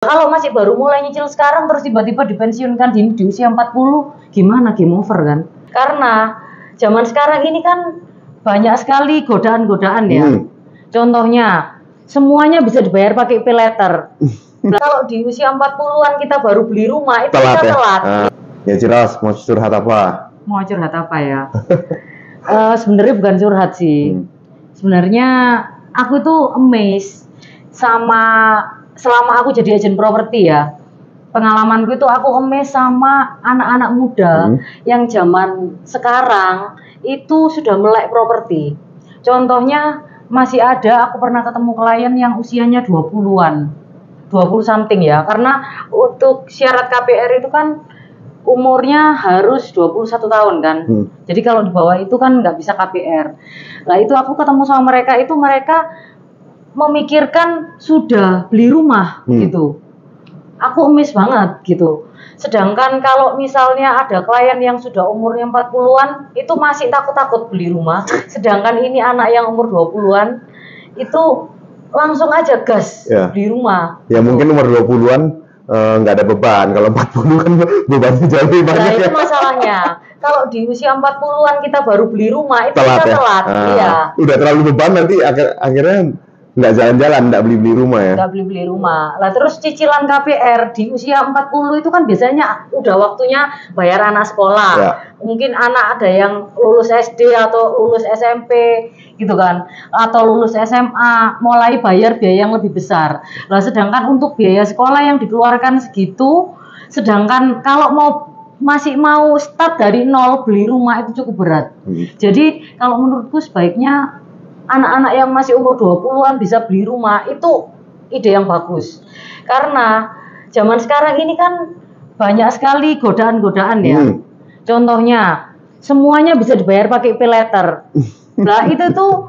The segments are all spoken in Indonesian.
Kalau masih baru mulai nyicil sekarang terus tiba-tiba dipensiunkan di usia 40, gimana, game over kan? Karena zaman sekarang ini kan banyak sekali godaan-godaan ya. Contohnya, semuanya bisa dibayar pakai pay later. Kalau di usia 40-an kita baru beli rumah, itu Telat kita ya? telat. Ya Ciros, mau curhat apa? Mau curhat apa ya? Sebenarnya bukan curhat sih. Sebenarnya aku tuh amazed sama selama aku jadi agen properti ya. Pengalamanku itu aku amazed sama anak-anak muda yang zaman sekarang itu sudah melek properti. Contohnya masih ada, aku pernah ketemu klien yang usianya 20-an. 20 something ya. Karena untuk syarat KPR itu kan umurnya harus 21 tahun kan. Jadi kalau di bawah itu kan nggak bisa KPR. Nah itu aku ketemu sama mereka, itu mereka memikirkan sudah beli rumah gitu. Aku emis banget gitu. Sedangkan kalau misalnya ada klien yang sudah umurnya 40-an, itu masih takut-takut beli rumah. Sedangkan ini anak yang umur 20-an, itu langsung aja gas beli rumah. Ya gitu. Mungkin umur 20-an nggak ada beban, kalau 40 kan bebannya jauh lebih banyak. Nah itu masalahnya. Kalau di usia 40-an kita baru beli rumah, itu telat, kita telat. Iya. Udah terlalu beban, nanti akhirnya nggak jalan-jalan, nggak beli-beli rumah ya? Nggak beli-beli rumah. Lah terus cicilan KPR di usia 40 itu kan biasanya udah waktunya bayar anak sekolah. Ya. Mungkin anak ada yang lulus SD atau lulus SMP gitu kan. Atau lulus SMA, mulai bayar biaya yang lebih besar. Lah sedangkan untuk biaya sekolah yang dikeluarkan segitu, sedangkan kalau masih mau start dari nol beli rumah itu cukup berat. Jadi kalau menurutku sebaiknya anak-anak yang masih umur 20-an bisa beli rumah, itu ide yang bagus. Karena zaman sekarang ini kan banyak sekali godaan-godaan ya. Contohnya, semuanya bisa dibayar pakai pay later. Nah, itu tuh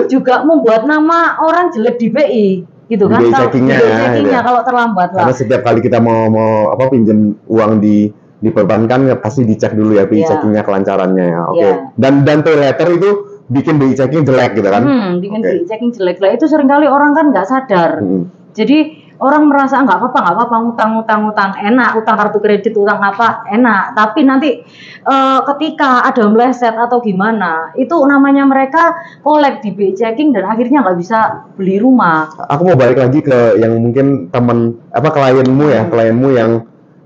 juga membuat nama orang jelek di BI. Gitu kan, kalau checkingnya kalau terlambat lah. Karena setiap kali kita mau pinjam uang di perbankan ya pasti dicek dulu ya BI checkingnya, kelancarannya ya. Oke. Dan pay later itu bikin BI checking jelek gitu kan? Bikin BI checking jelek lah. Itu seringkali orang kan nggak sadar. Jadi orang merasa nggak apa-apa utang enak, utang kartu kredit, utang apa enak. Tapi nanti ketika ada meleset atau gimana, itu namanya mereka kolek di BI checking dan akhirnya nggak bisa beli rumah. Aku mau balik lagi ke yang mungkin klienmu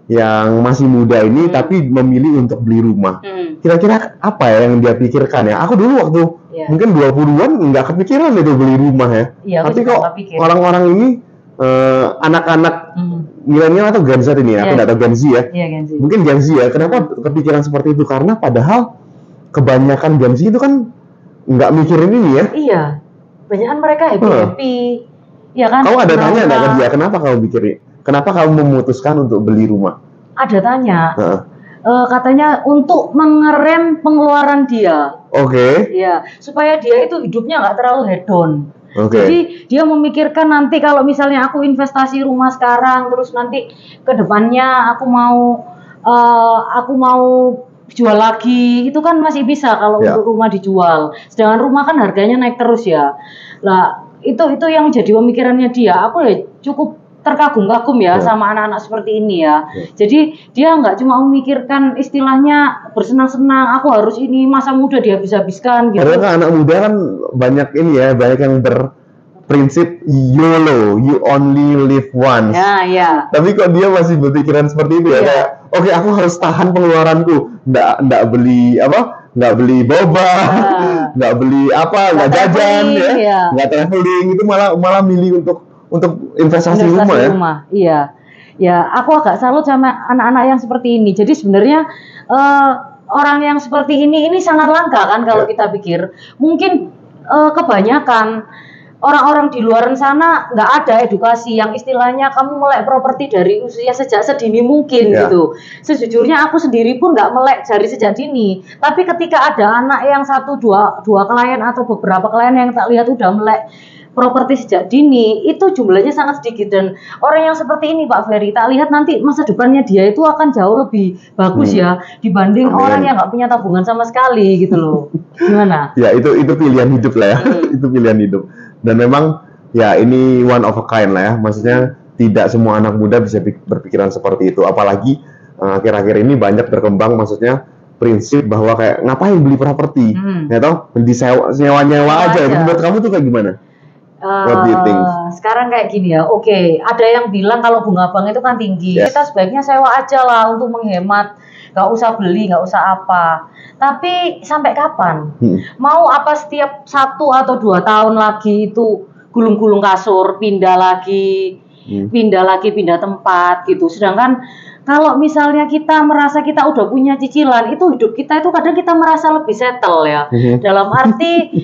yang masih muda ini tapi memilih untuk beli rumah. Kira-kira apa ya yang dia pikirkan ya? Aku dulu waktu mungkin 20-an nggak kepikiran itu beli rumah ya. Tapi kok orang-orang ini anak-anak milenial atau Gen Z ini ya, aku nggak tahu Gen Z ya. Gen Z. Mungkin Gen Z ya. Kenapa kepikiran seperti itu? Karena padahal kebanyakan Gen Z itu kan nggak mikirin ini ya. Iya. Kebanyakan mereka happy. Ya kan? Kamu ada tanya nggak ke dia? Kenapa kamu memutuskan untuk beli rumah? Ada tanya. Katanya untuk mengerem pengeluaran dia. Iya, supaya dia itu hidupnya nggak terlalu hedon. Jadi dia memikirkan nanti kalau misalnya aku investasi rumah sekarang, terus nanti ke depannya aku mau jual lagi, itu kan masih bisa kalau untuk rumah dijual. Sedangkan rumah kan harganya naik terus ya. Lah itu yang jadi pemikirannya dia. Aku ya cukup terkagum-kagum ya sama anak-anak seperti ini ya. Jadi dia nggak cuma memikirkan istilahnya bersenang-senang, aku harus ini, masa muda dihabis-habiskan gitu. Padahal kan anak muda kan banyak yang berprinsip YOLO, you only live once. Ya. Tapi kok dia masih berpikiran seperti itu ya? Kayak, oke, aku harus tahan pengeluaranku, nggak beli boba, nggak beli nggak jajan ya, nggak traveling, itu malah milih untuk investasi rumah ya. Iya. Ya, aku agak salut sama anak-anak yang seperti ini. Jadi sebenarnya orang yang seperti ini sangat langka kan kalau kita pikir. Mungkin kebanyakan orang-orang di luar sana nggak ada edukasi yang istilahnya kamu melek properti dari usia sejak sedini mungkin gitu. Sejujurnya aku sendiri pun nggak melek dari sejak dini. Tapi ketika ada anak yang dua klien atau beberapa klien yang tak lihat udah melek properti sejak dini, itu jumlahnya sangat sedikit. Dan orang yang seperti ini Pak Ferry, tak lihat nanti masa depannya dia itu akan jauh lebih bagus ya dibanding orang yang nggak punya tabungan sama sekali gitu loh. Gimana? Ya itu pilihan hidup lah ya. Itu pilihan hidup. Dan memang ya ini one of a kind lah ya. Maksudnya tidak semua anak muda bisa berpikiran seperti itu. Apalagi akhir-akhir ini banyak berkembang, maksudnya prinsip bahwa kayak ngapain beli properti, ya toh, beli nyewa aja. Menurut kamu tuh kayak gimana? What do you think? Sekarang kayak gini ya, oke, ada yang bilang kalau bunga bank itu kan tinggi, kita sebaiknya sewa aja lah untuk menghemat, nggak usah beli, nggak usah apa. Tapi sampai kapan? Mau apa setiap 1 atau 2 tahun lagi itu gulung-gulung kasur, pindah lagi, pindah tempat gitu. Sedangkan kalau misalnya kita merasa kita udah punya cicilan, itu hidup kita itu kadang kita merasa lebih settle ya. Dalam arti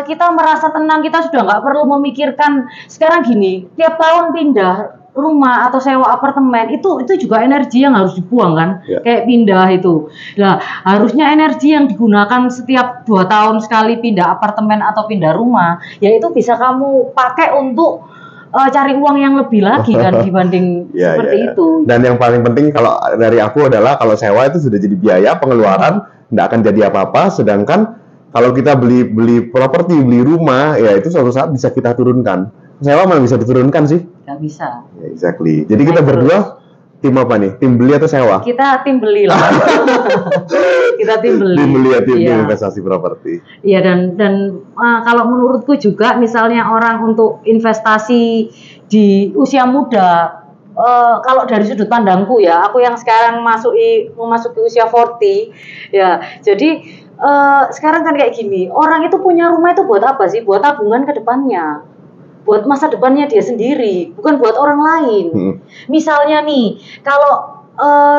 kita merasa tenang, kita sudah nggak perlu memikirkan. Sekarang gini, tiap tahun pindah rumah atau sewa apartemen itu juga energi yang harus dibuang kan, kayak pindah itu. Nah, harusnya energi yang digunakan setiap 2 tahun sekali pindah apartemen atau pindah rumah, ya itu bisa kamu pakai untuk cari uang yang lebih lagi kan dibanding seperti itu. Dan yang paling penting kalau dari aku adalah kalau sewa itu sudah jadi biaya pengeluaran, nggak akan jadi apa-apa. Sedangkan kalau kita beli properti, beli rumah, ya itu suatu saat bisa kita turunkan. Sewa mana bisa diturunkan sih? Nggak bisa. Ya, exactly. Jadi kita berdua tim apa nih? Tim beli atau sewa? Kita tim beli lah. Kita tim beli. Tim beli ya, tim investasi properti. Iya, dan kalau menurutku juga misalnya orang untuk investasi di usia muda, kalau dari sudut pandangku ya, aku yang sekarang memasuki usia 40 ya. Jadi sekarang kan kayak gini, orang itu punya rumah itu buat apa sih? Buat tabungan ke depannya, buat masa depannya dia sendiri, bukan buat orang lain. Misalnya nih, kalau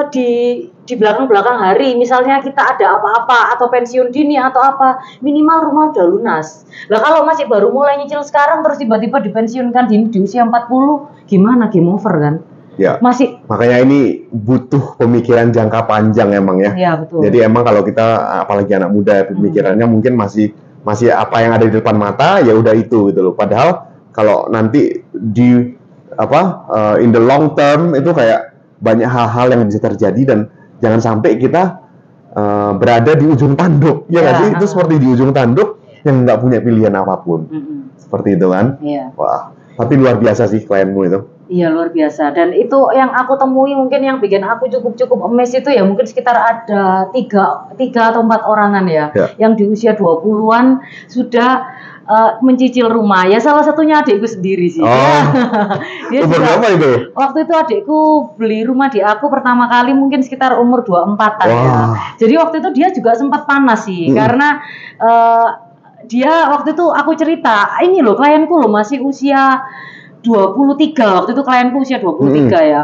di belakang hari, misalnya kita ada apa-apa atau pensiun dini atau apa, minimal rumah udah lunas. Lah kalau masih baru mulai nyicil sekarang terus tiba-tiba dipensiunkan di usia 40, gimana? Game over kan? Ya, masih. Makanya ini butuh pemikiran jangka panjang emang ya. Ya, betul. Jadi emang kalau kita apalagi anak muda pemikirannya mungkin masih apa yang ada di depan mata ya udah itu gitu loh. Padahal kalau nanti di in the long term itu kayak banyak hal-hal yang bisa terjadi dan jangan sampai kita berada di ujung tanduk. Ya nggak sih? Itu seperti di ujung tanduk yang nggak punya pilihan apapun. Seperti itu kan? Iya. Wah, tapi luar biasa sih klienmu itu. Iya, luar biasa. Dan itu yang aku temui mungkin yang bikin aku cukup amazed itu ya mungkin sekitar ada 3 atau 4 orangan ya. Yang di usia 20-an sudah mencicil rumah. Ya salah satunya adikku sendiri sih. Dia juga, berapa itu? Waktu itu adikku beli rumah di aku pertama kali mungkin sekitar umur 24-an ya. Jadi waktu itu dia juga sempat panas sih karena dia waktu itu aku cerita, ini loh klienku loh masih usia 23, waktu itu klienku usia 23 ya.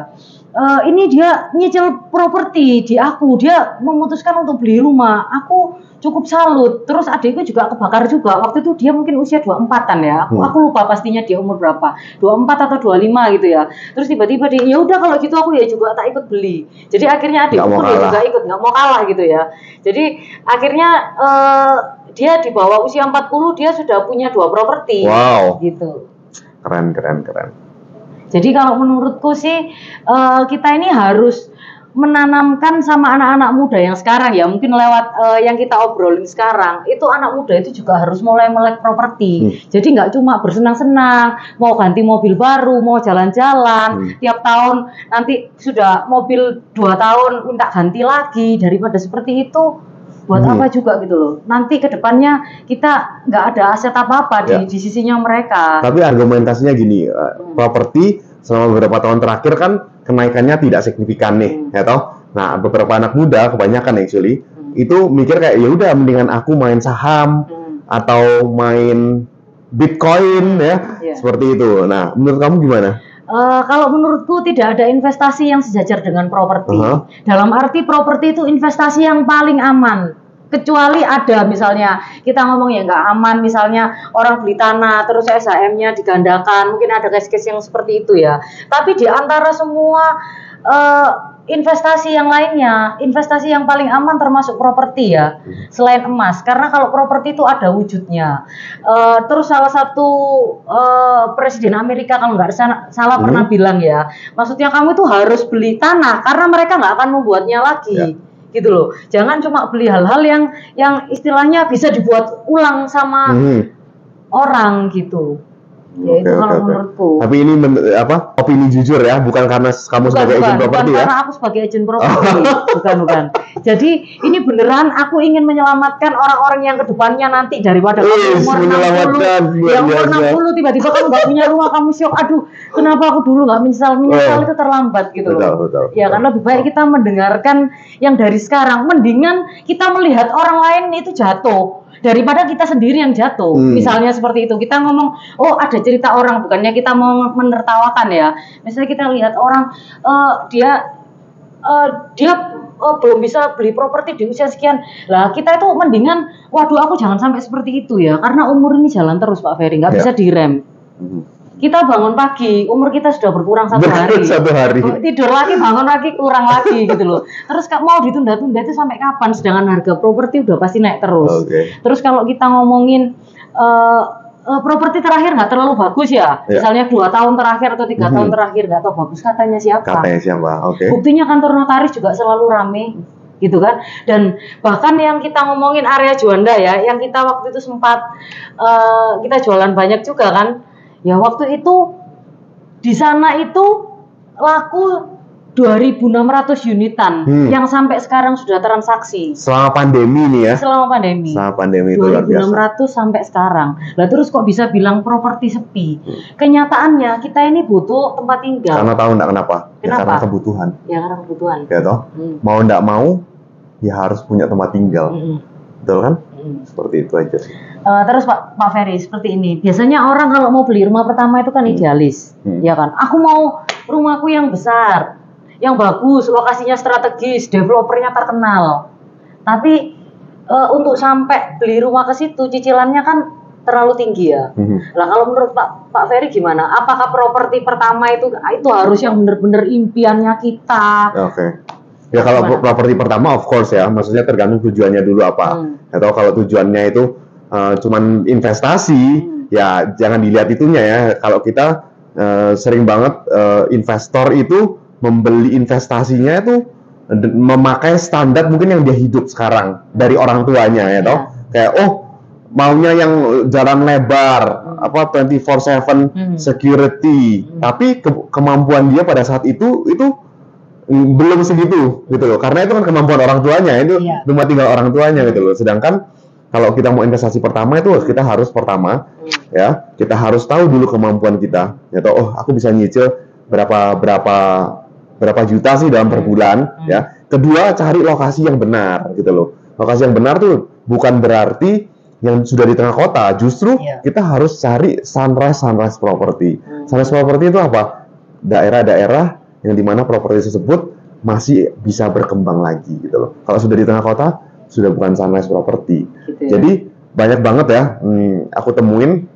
Ini dia nyicil properti di aku, dia memutuskan untuk beli rumah. Aku cukup salut. Terus adikku juga kebakar juga. Waktu itu dia mungkin usia 24-an ya. Aku lupa pastinya dia umur berapa. 24 atau 25 gitu ya. Terus tiba-tiba dia, ya udah kalau gitu aku ya juga tak ikut beli. Jadi akhirnya adikku pun dia juga ikut, nggak mau kalah gitu ya. Jadi akhirnya dia di bawah usia 40 dia sudah punya 2 properti. Wow. Gitu. Keren. Jadi kalau menurutku sih kita ini harus menanamkan sama anak-anak muda yang sekarang ya, mungkin lewat yang kita obrolin sekarang, itu anak muda itu juga harus mulai melek properti. Jadi nggak cuma bersenang-senang, mau ganti mobil baru, mau jalan-jalan, tiap tahun nanti sudah mobil 2 tahun minta ganti lagi, daripada seperti itu. Buat apa juga gitu loh. Nanti ke depannya kita nggak ada aset apa-apa di sisinya mereka. Tapi argumentasinya gini, properti selama beberapa tahun terakhir kan kenaikannya tidak signifikan nih, ya toh. Nah, beberapa anak muda kebanyakan actually itu mikir kayak ya udah mendingan aku main saham atau main Bitcoin ya, seperti itu. Nah, menurut kamu gimana? Kalau menurutku tidak ada investasi yang sejajar dengan properti. Dalam arti properti itu investasi yang paling aman. Kecuali ada misalnya kita ngomong ya nggak aman, misalnya orang beli tanah terus SHM-nya digandakan, mungkin ada case-case yang seperti itu ya. Tapi di antara semua investasi yang lainnya, investasi yang paling aman termasuk properti ya, selain emas. Karena kalau properti itu ada wujudnya. Terus salah satu presiden Amerika kalau nggak salah pernah bilang ya, maksudnya kamu itu harus beli tanah karena mereka nggak akan membuatnya lagi. Gitu loh. Jangan cuma beli hal-hal yang istilahnya bisa dibuat ulang sama orang gitu. Ya itu kalau menurutku. Tapi ini opini jujur ya, bukan karena kamu sebagai agent properti ya? Bukan karena aku sebagai agent properti, bukan. Jadi ini beneran aku ingin menyelamatkan orang-orang yang kedepannya nanti daripada kamu umur 60, yang umur 60 tiba-tiba kamu nggak punya rumah, kamu syok, aduh kenapa aku dulu nggak menyesal itu terlambat gitu loh. Betul. Ya kan lebih baik kita mendengarkan yang dari sekarang, mendingan kita melihat orang lain itu jatuh daripada kita sendiri yang jatuh. Misalnya seperti itu, kita ngomong, oh ada cerita orang, bukannya kita mau menertawakan ya. Misalnya kita lihat orang, dia belum bisa beli properti di usia sekian. Lah kita itu mendingan, waduh aku jangan sampai seperti itu ya, karena umur ini jalan terus Pak Ferry, nggak bisa direm. Kita bangun pagi, umur kita sudah berkurang 1 hari. Tidur lagi, bangun lagi, kurang lagi gitu loh. Terus mau ditunda-tunda itu sampai kapan? Sedangkan harga properti udah pasti naik terus. Terus kalau kita ngomongin properti terakhir nggak terlalu bagus ya. Misalnya 2 tahun terakhir atau 3 tahun terakhir nggak tahu bagus, katanya siapa? Buktinya kantor notaris juga selalu rame. Gitu kan, dan bahkan yang kita ngomongin area Juanda ya, yang kita waktu itu sempat kita jualan banyak juga kan. Ya waktu itu di sana itu laku 2.600 unitan yang sampai sekarang sudah transaksi. Selama pandemi nih ya? Selama pandemi itu 2.600 sampai sekarang. Lah terus kok bisa bilang properti sepi? Kenyataannya kita ini butuh tempat tinggal. Karena tahu enggak kenapa? Ya karena kebutuhan. Ya karena kebutuhan. Ya toh? Mau enggak mau ya harus punya tempat tinggal. Betul kan? Seperti itu aja sih. Terus Pak Ferry seperti ini. Biasanya orang kalau mau beli rumah pertama itu kan idealis, ya kan? Aku mau rumahku yang besar, yang bagus, lokasinya strategis, developernya terkenal. Tapi untuk sampai beli rumah ke situ cicilannya kan terlalu tinggi ya. Lah kalau menurut Pak Ferry gimana? Apakah properti pertama itu harus yang benar-benar impiannya kita? Ya kalau properti pertama of course ya, maksudnya tergantung tujuannya dulu apa. Atau kalau tujuannya itu cuman investasi, ya jangan dilihat itunya ya. Kalau kita sering banget investor itu membeli investasinya itu memakai standar mungkin yang dia hidup sekarang dari orang tuanya ya toh. Kayak maunya yang jalan lebar, 24/7 security, tapi kemampuan dia pada saat itu belum segitu gitu loh, karena itu kan kemampuan orang tuanya, itu rumah tinggal orang tuanya gitu loh. Sedangkan kalau kita mau investasi pertama itu kita harus pertama ya, kita harus tahu dulu kemampuan kita ya toh. Aku bisa nyicil berapa juta sih dalam per bulan ya. Kedua, cari lokasi yang benar gitu loh. Lokasi yang benar tuh bukan berarti yang sudah di tengah kota, justru kita harus cari sunrise property. Sunrise property itu apa? Daerah-daerah yang dimana properti tersebut masih bisa berkembang lagi gitu loh. Kalau sudah di tengah kota, sudah bukan sunrise property. Gitu ya. Jadi banyak banget ya, aku temuin,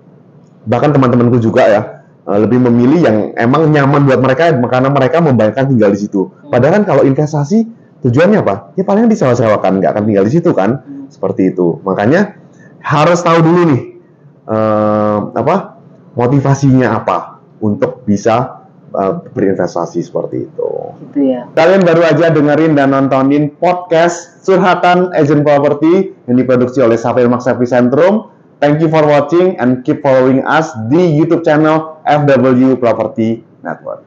bahkan teman-temanku juga ya, lebih memilih yang emang nyaman buat mereka, karena mereka membayangkan tinggal di situ. Padahal kan kalau investasi, tujuannya apa? Ya paling disewa-sewakan, nggak akan tinggal di situ kan, seperti itu. Makanya harus tahu dulu nih, motivasinya apa untuk bisa berinvestasi seperti itu. Gitu ya. Kalian baru aja dengerin dan nontonin podcast Curhatan Agent Property yang diproduksi oleh Safir Max Epicentrum. Thank you for watching and keep following us di YouTube channel FW Property Network.